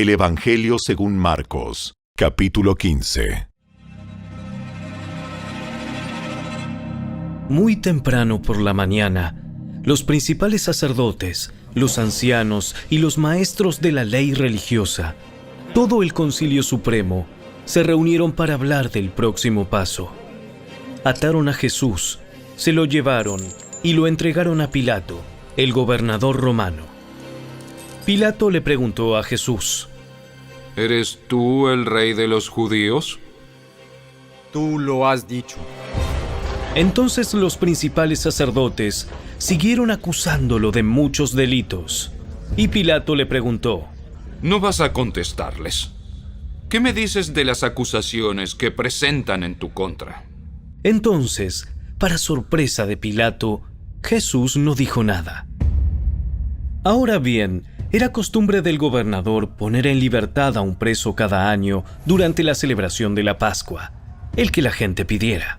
El Evangelio según Marcos, capítulo 15. Muy temprano por la mañana, los principales sacerdotes, los ancianos y los maestros de la ley religiosa, todo el Concilio Supremo, se reunieron para hablar del próximo paso. Ataron a Jesús, se lo llevaron y lo entregaron a Pilato, el gobernador romano. Pilato le preguntó a Jesús: ¿Eres tú el rey de los judíos? Tú lo has dicho. Entonces los principales sacerdotes siguieron acusándolo de muchos delitos. Y Pilato le preguntó: ¿No vas a contestarles? ¿Qué me dices de las acusaciones que presentan en tu contra? Entonces, para sorpresa de Pilato, Jesús no dijo nada. Ahora bien, era costumbre del gobernador poner en libertad a un preso cada año durante la celebración de la Pascua, el que la gente pidiera.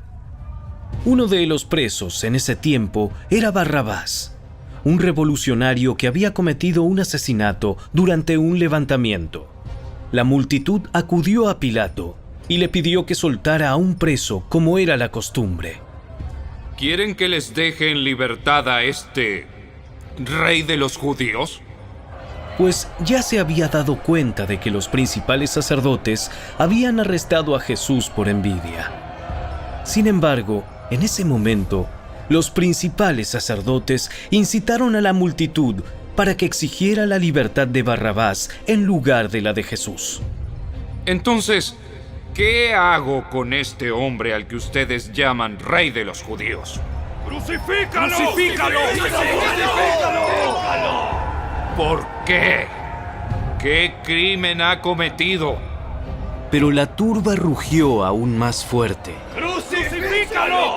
Uno de los presos en ese tiempo era Barrabás, un revolucionario que había cometido un asesinato durante un levantamiento. La multitud acudió a Pilato y le pidió que soltara a un preso como era la costumbre. ¿Quieren que les deje en libertad a este rey de los judíos? Pues ya se había dado cuenta de que los principales sacerdotes habían arrestado a Jesús por envidia. Sin embargo, en ese momento, los principales sacerdotes incitaron a la multitud para que exigiera la libertad de Barrabás en lugar de la de Jesús. Entonces, ¿qué hago con este hombre al que ustedes llaman rey de los judíos? ¡Crucifícalo! ¡Crucifícalo! ¿Por qué? ¿Qué crimen ha cometido? Pero la turba rugió aún más fuerte. ¡Crucifícalo!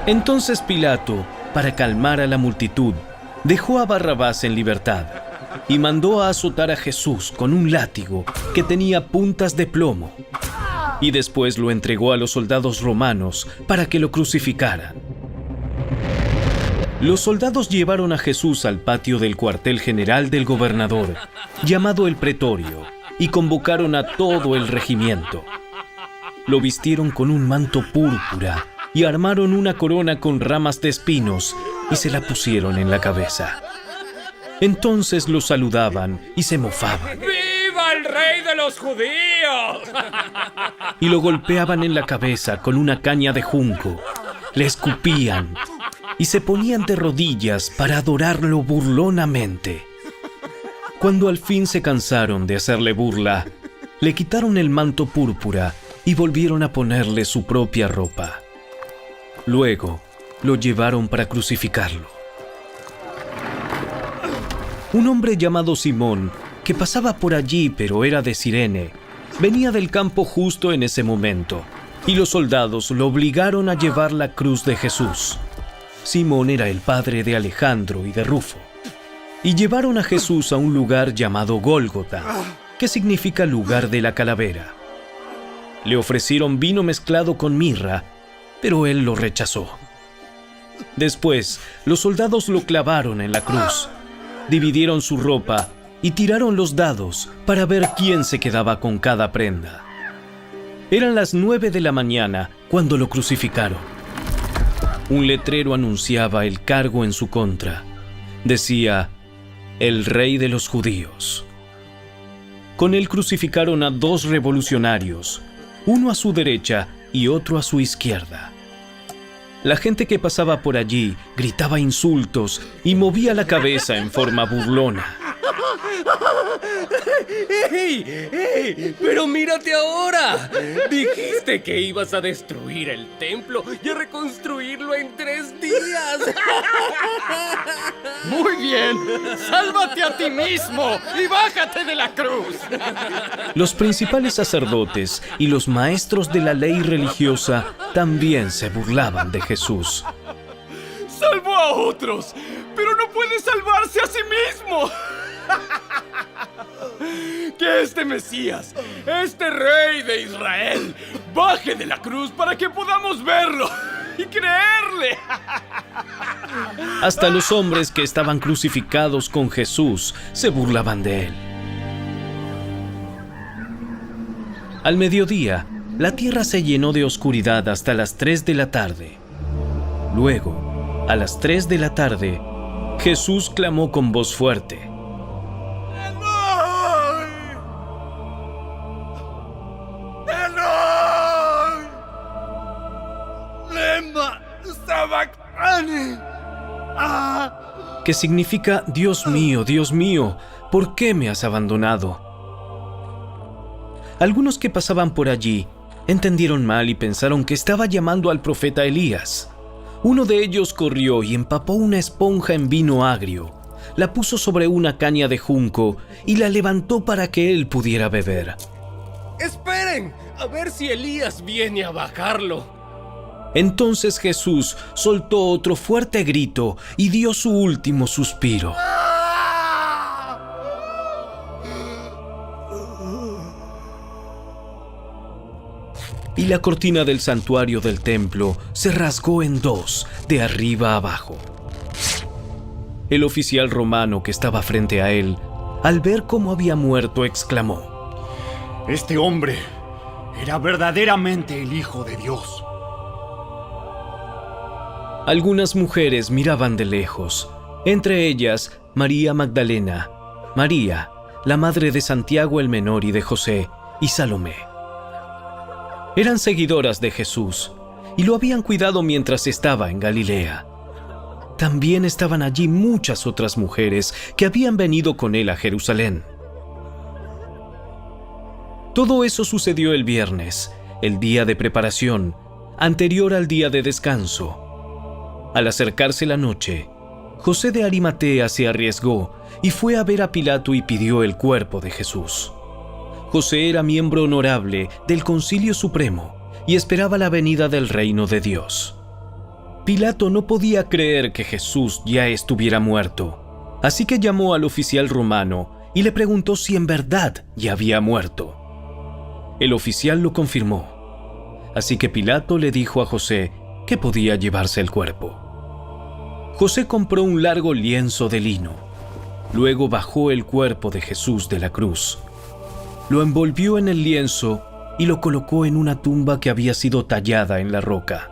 Entonces Pilato, para calmar a la multitud, dejó a Barrabás en libertad y mandó a azotar a Jesús con un látigo que tenía puntas de plomo, y después lo entregó a los soldados romanos para que lo crucificaran. Los soldados llevaron a Jesús al patio del cuartel general del gobernador, llamado el Pretorio, y convocaron a todo el regimiento. Lo vistieron con un manto púrpura y armaron una corona con ramas de espinos y se la pusieron en la cabeza. Entonces lo saludaban y se mofaban. ¡Viva el rey de los judíos! Y lo golpeaban en la cabeza con una caña de junco, le escupían y se ponían de rodillas para adorarlo burlonamente. Cuando al fin se cansaron de hacerle burla, le quitaron el manto púrpura y volvieron a ponerle su propia ropa. Luego, lo llevaron para crucificarlo. Un hombre llamado Simón, que pasaba por allí pero era de Cirene, venía del campo justo en ese momento, y los soldados lo obligaron a llevar la cruz de Jesús. Simón era el padre de Alejandro y de Rufo. Y llevaron a Jesús a un lugar llamado Gólgota, que significa lugar de la calavera. Le ofrecieron vino mezclado con mirra, pero él lo rechazó. Después, los soldados lo clavaron en la cruz, dividieron su ropa y tiraron los dados para ver quién se quedaba con cada prenda. Eran las 9 de la mañana cuando lo crucificaron. Un letrero anunciaba el cargo en su contra. Decía: el rey de los judíos. Con él crucificaron a 2 revolucionarios, uno a su derecha y otro a su izquierda. La gente que pasaba por allí gritaba insultos y movía la cabeza en forma burlona. ¡Ey! ¡Ey! ¡Pero mírate ahora! Dijiste que ibas a destruir el templo y a reconstruirlo en 3 días. Muy bien, sálvate a ti mismo y bájate de la cruz. Los principales sacerdotes y los maestros de la ley religiosa también se burlaban de Jesús. Salvó a otros, pero no puede salvarse a sí mismo. Que este Mesías, este rey de Israel, baje de la cruz para que podamos verlo. y creerle. Hasta los hombres que estaban crucificados con Jesús se burlaban de él. Al mediodía, la tierra se llenó de oscuridad hasta las 3 de la tarde. Luego, a las 3 de la tarde, Jesús clamó con voz fuerte: que significa: Dios mío, ¿por qué me has abandonado? Algunos que pasaban por allí entendieron mal y pensaron que estaba llamando al profeta Elías. Uno de ellos corrió y empapó una esponja en vino agrio, la puso sobre una caña de junco y la levantó para que él pudiera beber. ¡Esperen! A ver si Elías viene a bajarlo. Entonces Jesús soltó otro fuerte grito y dio su último suspiro. Y la cortina del santuario del templo se rasgó en dos, de arriba a abajo. El oficial romano que estaba frente a él, al ver cómo había muerto, exclamó: Este hombre era verdaderamente el Hijo de Dios. Algunas mujeres miraban de lejos, entre ellas María Magdalena, María, la madre de Santiago el Menor y de José, y Salomé. Eran seguidoras de Jesús y lo habían cuidado mientras estaba en Galilea. También estaban allí muchas otras mujeres que habían venido con él a Jerusalén. Todo eso sucedió el viernes, el día de preparación, anterior al día de descanso. Al acercarse la noche, José de Arimatea se arriesgó y fue a ver a Pilato y pidió el cuerpo de Jesús. José era miembro honorable del Concilio Supremo y esperaba la venida del reino de Dios. Pilato no podía creer que Jesús ya estuviera muerto, así que llamó al oficial romano y le preguntó si en verdad ya había muerto. El oficial lo confirmó, así que Pilato le dijo a José que podía llevarse el cuerpo. José compró un largo lienzo de lino, luego bajó el cuerpo de Jesús de la cruz. Lo envolvió en el lienzo y lo colocó en una tumba que había sido tallada en la roca.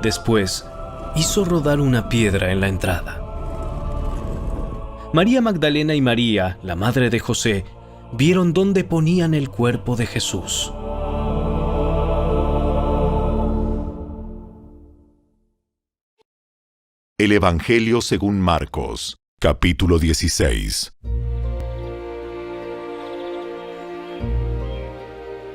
Después, hizo rodar una piedra en la entrada. María Magdalena y María, la madre de José, vieron dónde ponían el cuerpo de Jesús. El Evangelio según Marcos, capítulo 16.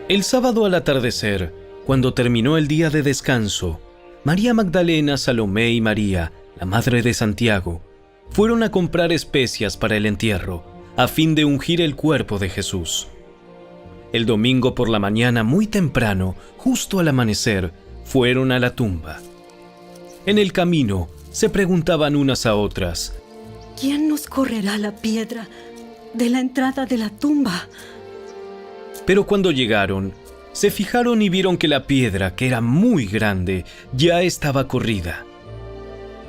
El sábado al atardecer, cuando terminó el día de descanso, María Magdalena, Salomé y María, la madre de Santiago, fueron a comprar especias para el entierro, a fin de ungir el cuerpo de Jesús. El domingo por la mañana, muy temprano, justo al amanecer, fueron a la tumba. En el camino, se preguntaban unas a otras: ¿quién nos correrá la piedra de la entrada de la tumba? Pero cuando llegaron, se fijaron y vieron que la piedra, que era muy grande, ya estaba corrida.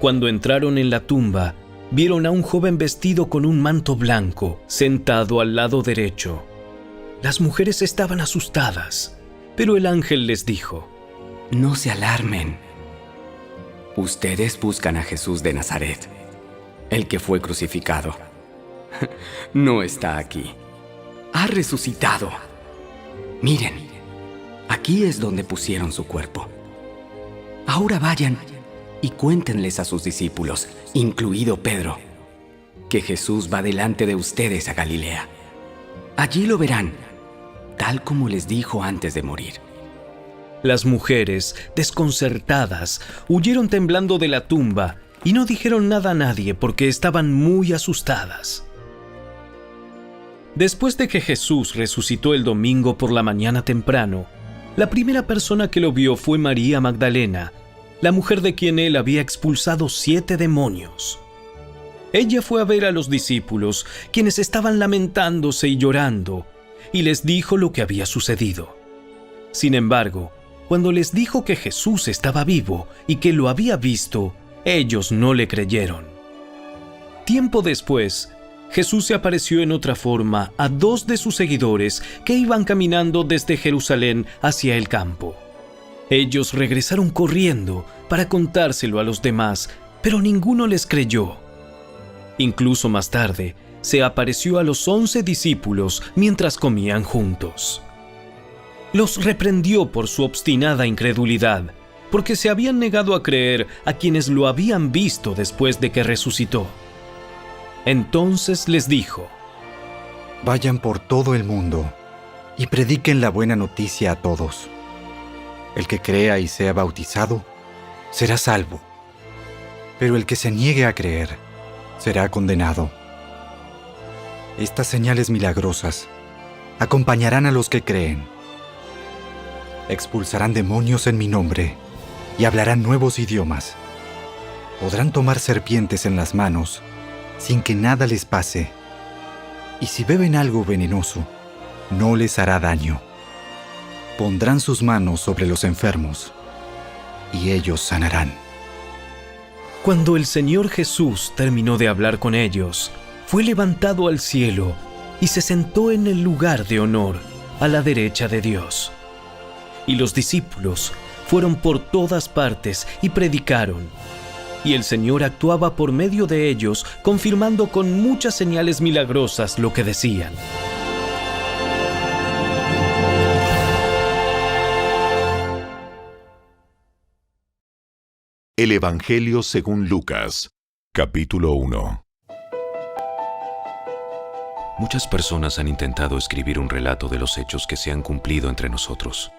Cuando entraron en la tumba, vieron a un joven vestido con un manto blanco, sentado al lado derecho. Las mujeres estaban asustadas, pero el ángel les dijo: No se alarmen. Ustedes buscan a Jesús de Nazaret, el que fue crucificado. No está aquí. Ha resucitado. Miren, aquí es donde pusieron su cuerpo. Ahora vayan y cuéntenles a sus discípulos, incluido Pedro, que Jesús va delante de ustedes a Galilea. Allí lo verán, tal como les dijo antes de morir. Las mujeres, desconcertadas, huyeron temblando de la tumba y no dijeron nada a nadie porque estaban muy asustadas. Después de que Jesús resucitó el domingo por la mañana temprano, la primera persona que lo vio fue María Magdalena, la mujer de quien él había expulsado 7 demonios. Ella fue a ver a los discípulos, quienes estaban lamentándose y llorando, y les dijo lo que había sucedido. Sin embargo, Cuando les dijo que Jesús estaba vivo y que lo había visto, ellos no le creyeron. Tiempo después, Jesús se apareció en otra forma a 2 de sus seguidores que iban caminando desde Jerusalén hacia el campo. Ellos regresaron corriendo para contárselo a los demás, pero ninguno les creyó. Incluso más tarde, se apareció a los 11 discípulos mientras comían juntos. Los reprendió por su obstinada incredulidad, porque se habían negado a creer a quienes lo habían visto después de que resucitó. Entonces les dijo: Vayan por todo el mundo y prediquen la buena noticia a todos. El que crea y sea bautizado será salvo, pero el que se niegue a creer será condenado. Estas señales milagrosas acompañarán a los que creen. Expulsarán demonios en mi nombre y hablarán nuevos idiomas. Podrán tomar serpientes en las manos sin que nada les pase. Y si beben algo venenoso, no les hará daño. Pondrán sus manos sobre los enfermos y ellos sanarán. Cuando el Señor Jesús terminó de hablar con ellos, fue levantado al cielo y se sentó en el lugar de honor a la derecha de Dios. Y los discípulos fueron por todas partes y predicaron. Y el Señor actuaba por medio de ellos, confirmando con muchas señales milagrosas lo que decían. El Evangelio según Lucas, capítulo 1. Muchas personas han intentado escribir un relato de los hechos que se han cumplido entre nosotros.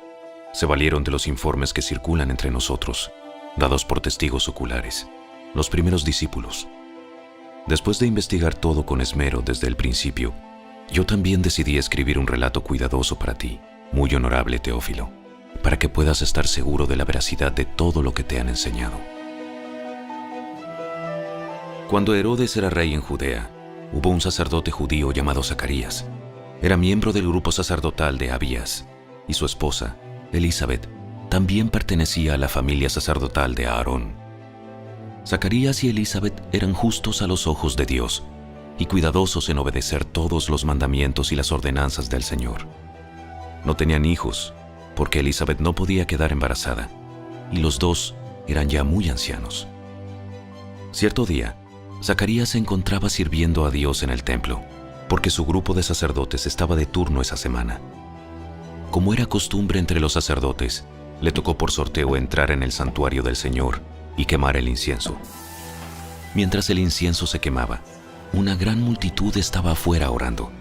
Se valieron de los informes que circulan entre nosotros, dados por testigos oculares, los primeros discípulos. Después de investigar todo con esmero desde el principio, yo también decidí escribir un relato cuidadoso para ti, muy honorable Teófilo, para que puedas estar seguro de la veracidad de todo lo que te han enseñado. Cuando Herodes era rey en Judea, hubo un sacerdote judío llamado Zacarías. Era miembro del grupo sacerdotal de Abías, y su esposa, Elizabeth, también pertenecía a la familia sacerdotal de Aarón. Zacarías y Elizabeth eran justos a los ojos de Dios y cuidadosos en obedecer todos los mandamientos y las ordenanzas del Señor. No tenían hijos, porque Elizabeth no podía quedar embarazada, y los dos eran ya muy ancianos. Cierto día, Zacarías se encontraba sirviendo a Dios en el templo, porque su grupo de sacerdotes estaba de turno esa semana. Como era costumbre entre los sacerdotes, le tocó por sorteo entrar en el santuario del Señor y quemar el incienso. Mientras el incienso se quemaba, una gran multitud estaba afuera orando,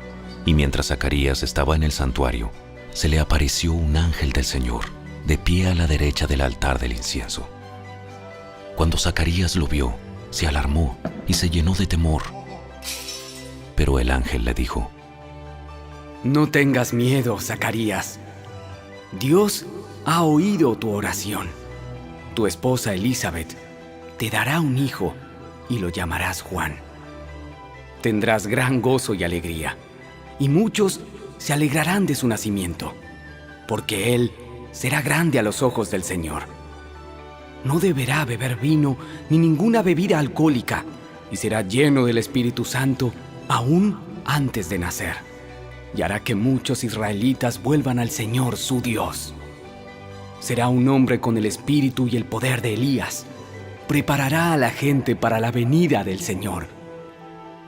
y mientras Zacarías estaba en el santuario, se le apareció un ángel del Señor, de pie a la derecha del altar del incienso. Cuando Zacarías lo vio, se alarmó y se llenó de temor. Pero el ángel le dijo: No tengas miedo, Zacarías. Dios ha oído tu oración. Tu esposa Elizabeth te dará un hijo y lo llamarás Juan. Tendrás gran gozo y alegría, y muchos se alegrarán de su nacimiento, porque él será grande a los ojos del Señor. No deberá beber vino ni ninguna bebida alcohólica, y será lleno del Espíritu Santo aún antes de nacer, y hará que muchos israelitas vuelvan al Señor su Dios. Será un hombre con el espíritu y el poder de Elías. Preparará a la gente para la venida del Señor.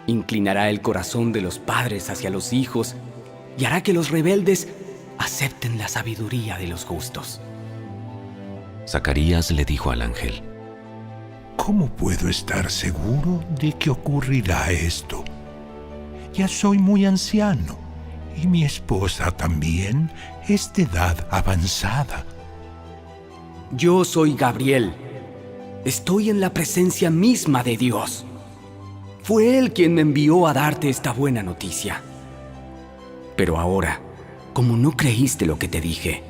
Inclinará el corazón de los padres hacia los hijos y hará que los rebeldes acepten la sabiduría de los justos. Zacarías le dijo al ángel: ¿Cómo puedo estar seguro de que ocurrirá esto? Ya soy muy anciano y mi esposa también es de edad avanzada. Yo soy Gabriel. Estoy en la presencia misma de Dios. Fue Él quien me envió a darte esta buena noticia. Pero ahora, como no creíste lo que te dije,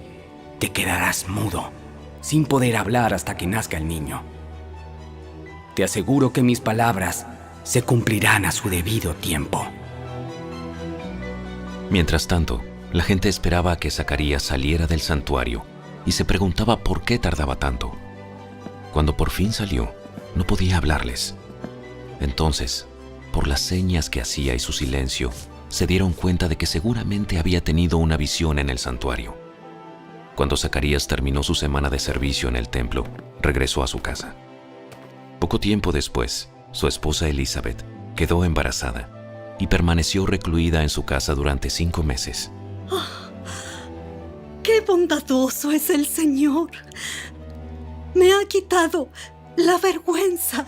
te quedarás mudo, sin poder hablar hasta que nazca el niño. Te aseguro que mis palabras se cumplirán a su debido tiempo. Mientras tanto, la gente esperaba a que Zacarías saliera del santuario y se preguntaba por qué tardaba tanto. Cuando por fin salió, no podía hablarles. Entonces, por las señas que hacía y su silencio, se dieron cuenta de que seguramente había tenido una visión en el santuario. Cuando Zacarías terminó su semana de servicio en el templo, regresó a su casa. Poco tiempo después, su esposa Elizabeth quedó embarazada y permaneció recluida en su casa durante 5 meses. Oh, ¡qué bondadoso es el Señor! Me ha quitado la vergüenza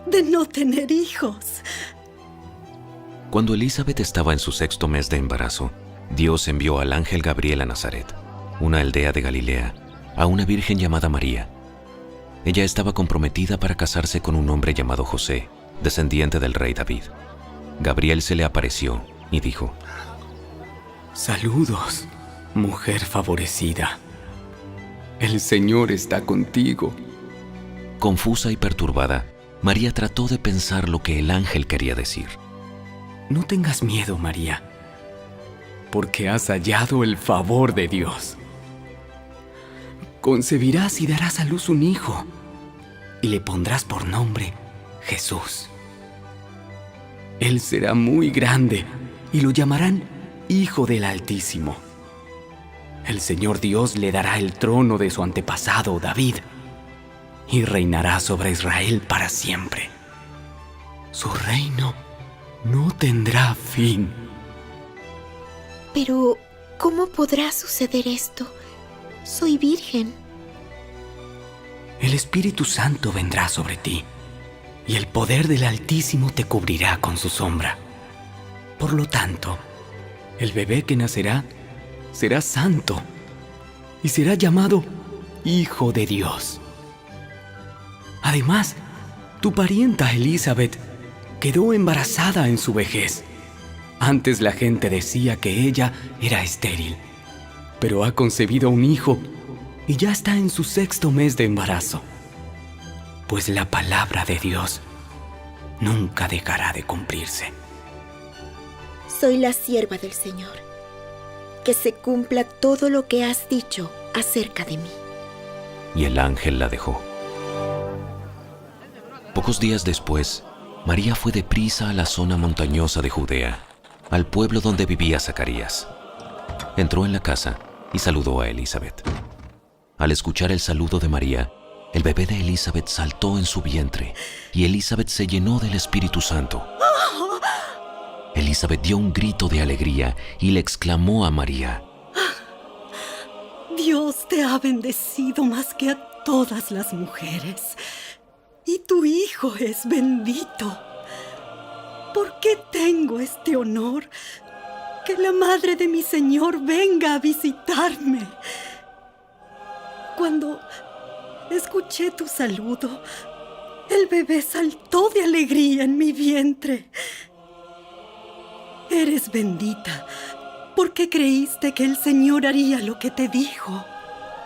de no tener hijos. Cuando Elizabeth estaba en su 6º mes de embarazo, Dios envió al ángel Gabriel a Nazaret, una aldea de Galilea, a una virgen llamada María. Ella estaba comprometida para casarse con un hombre llamado José, descendiente del rey David. Gabriel se le apareció y dijo: Saludos, mujer favorecida. El Señor está contigo. Confusa y perturbada, María trató de pensar lo que el ángel quería decir. No tengas miedo, María, porque has hallado el favor de Dios. Concebirás y darás a luz un hijo, y le pondrás por nombre Jesús. Él será muy grande, y lo llamarán Hijo del Altísimo. El Señor Dios le dará el trono de su antepasado David, y reinará sobre Israel para siempre. Su reino no tendrá fin. Pero, ¿cómo podrá suceder esto? Soy virgen. El Espíritu Santo vendrá sobre ti, y el poder del Altísimo te cubrirá con su sombra. Por lo tanto, el bebé que nacerá será santo, y será llamado Hijo de Dios. Además, tu parienta Elizabeth quedó embarazada en su vejez. Antes la gente decía que ella era estéril, pero ha concebido un hijo y ya está en su 6º mes de embarazo. Pues la palabra de Dios nunca dejará de cumplirse. Soy la sierva del Señor. Que se cumpla todo lo que has dicho acerca de mí. Y el ángel la dejó. Pocos días después, María fue deprisa a la zona montañosa de Judea, al pueblo donde vivía Zacarías. Entró en la casa y saludó a Elizabeth. Al escuchar el saludo de María, el bebé de Elizabeth saltó en su vientre y Elizabeth se llenó del Espíritu Santo. Elizabeth dio un grito de alegría y le exclamó a María: Dios te ha bendecido más que a todas las mujeres, y tu hijo es bendito. ¿Por qué tengo este honor? Que la madre de mi Señor venga a visitarme. Cuando escuché tu saludo, el bebé saltó de alegría en mi vientre. Eres bendita, porque creíste que el Señor haría lo que te dijo.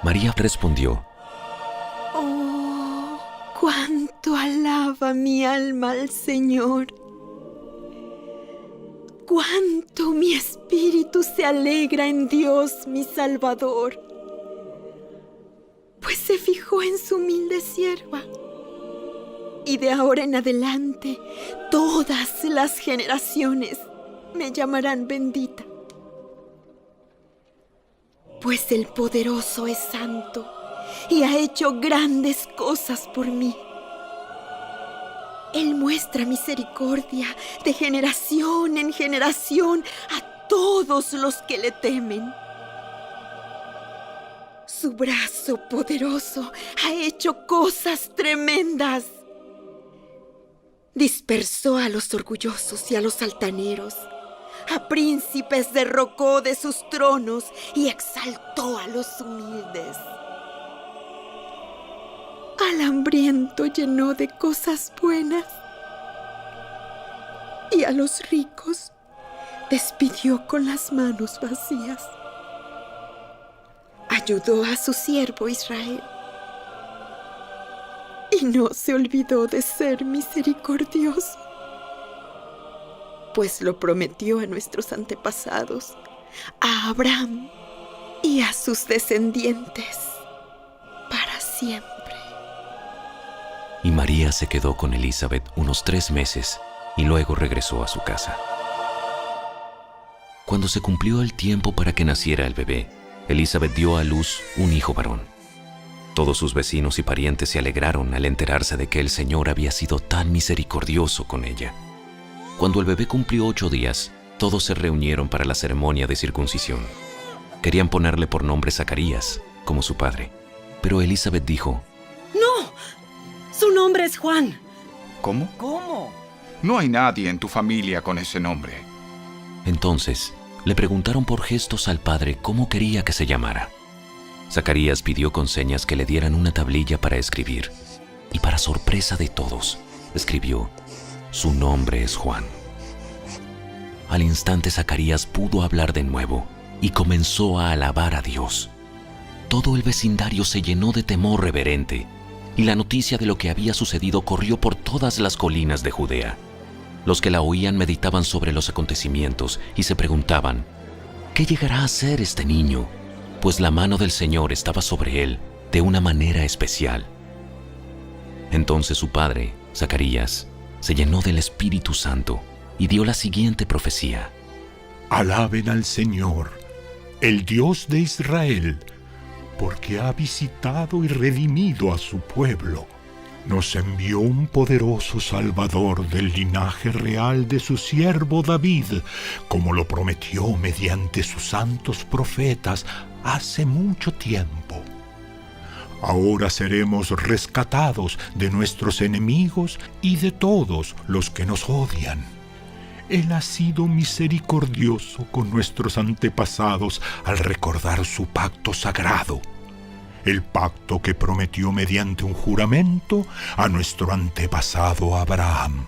María respondió: Oh, cuánto alaba mi alma al Señor. Cuánto mi espíritu se alegra en Dios, mi Salvador. Pues se fijó en su humilde sierva. Y de ahora en adelante, todas las generaciones me llamarán bendita. Pues el Poderoso es santo y ha hecho grandes cosas por mí. Él muestra misericordia de generación en generación a todos los que le temen. Su brazo poderoso ha hecho cosas tremendas. Dispersó a los orgullosos y a los altaneros. A príncipes derrocó de sus tronos y exaltó a los humildes. Al hambriento llenó de cosas buenas y a los ricos despidió con las manos vacías. Ayudó a su siervo Israel y no se olvidó de ser misericordioso, pues lo prometió a nuestros antepasados, a Abraham y a sus descendientes siempre. Y María se quedó con Elizabeth unos 3 meses y luego regresó a su casa. Cuando se cumplió el tiempo para que naciera el bebé, Elizabeth dio a luz un hijo varón. Todos sus vecinos y parientes se alegraron al enterarse de que el Señor había sido tan misericordioso con ella. Cuando el bebé cumplió 8 días, todos se reunieron para la ceremonia de circuncisión. Querían ponerle por nombre Zacarías, como su padre, pero Elizabeth dijo: ¡No! Su nombre es Juan. ¿Cómo? ¿Cómo? No hay nadie en tu familia con ese nombre. Entonces, le preguntaron por gestos al padre cómo quería que se llamara. Zacarías pidió con señas que le dieran una tablilla para escribir, y para sorpresa de todos, escribió: su nombre es Juan. Al instante Zacarías pudo hablar de nuevo y comenzó a alabar a Dios. Todo el vecindario se llenó de temor reverente, y la noticia de lo que había sucedido corrió por todas las colinas de Judea. Los que la oían meditaban sobre los acontecimientos y se preguntaban: ¿qué llegará a ser este niño? Pues la mano del Señor estaba sobre él de una manera especial. Entonces su padre, Zacarías, se llenó del Espíritu Santo y dio la siguiente profecía: Alaben al Señor, el Dios de Israel, porque ha visitado y redimido a su pueblo. Nos envió un poderoso Salvador del linaje real de su siervo David, como lo prometió mediante sus santos profetas hace mucho tiempo. Ahora seremos rescatados de nuestros enemigos y de todos los que nos odian. Él ha sido misericordioso con nuestros antepasados al recordar su pacto sagrado, el pacto que prometió mediante un juramento a nuestro antepasado Abraham.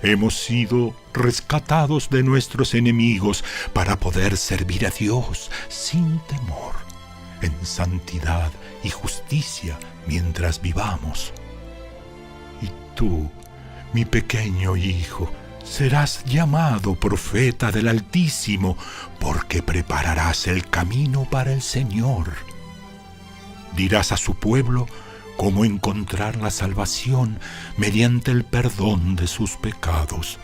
Hemos sido rescatados de nuestros enemigos para poder servir a Dios sin temor, en santidad y justicia mientras vivamos. Y tú, mi pequeño hijo, serás llamado profeta del Altísimo, porque prepararás el camino para el Señor. Dirás a su pueblo cómo encontrar la salvación mediante el perdón de sus pecados.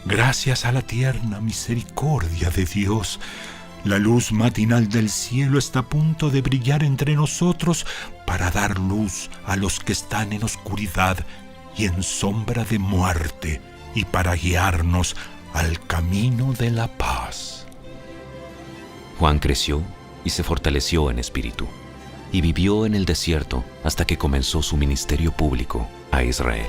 Gracias a la tierna misericordia de Dios, la luz matinal del cielo está a punto de brillar entre nosotros para dar luz a los que están en oscuridad y en sombra de muerte, y para guiarnos al camino de la paz. Juan creció y se fortaleció en espíritu, y vivió en el desierto hasta que comenzó su ministerio público a Israel.